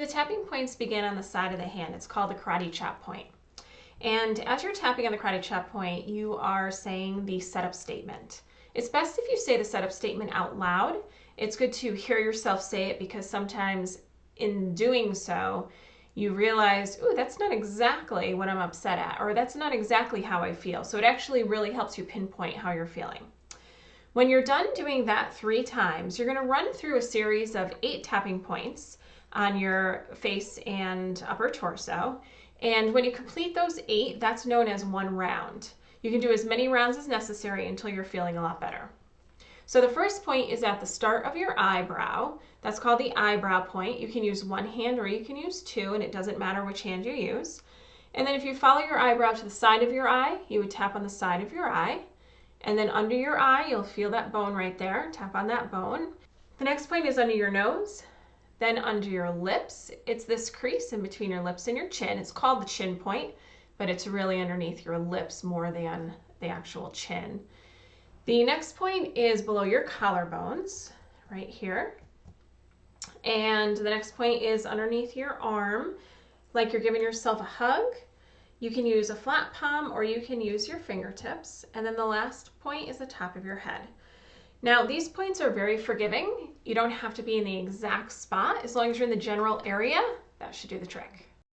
The tapping points begin on the side of the hand. It's called the karate chop point. And as you're tapping on the karate chop point, you are saying the setup statement. It's best if you say the setup statement out loud. It's good to hear yourself say it because sometimes in doing so, you realize, ooh, that's not exactly what I'm upset at, or that's not exactly how I feel. So it actually really helps you pinpoint how you're feeling. When you're done doing that 3 times, you're going to run through a series of 8 tapping points on your face and upper torso. And when you complete those 8, that's known as 1 round. You can do as many rounds as necessary until you're feeling a lot better. So the first point is at the start of your eyebrow. That's called the eyebrow point. You can use 1 hand or you can use 2, and it doesn't matter which hand you use. And then if you follow your eyebrow to the side of your eye, you would tap on the side of your eye. And then under your eye, you'll feel that bone right there. Tap on that bone. The next point is under your nose, then under your lips. It's this crease in between your lips and your chin. It's called the chin point, but it's really underneath your lips more than the actual chin. The next point is below your collarbones, right here. And the next point is underneath your arm, like you're giving yourself a hug. You can use a flat palm or you can use your fingertips. And then the last point is the top of your head. Now, these points are very forgiving. You don't have to be in the exact spot. As long as you're in the general area, that should do the trick.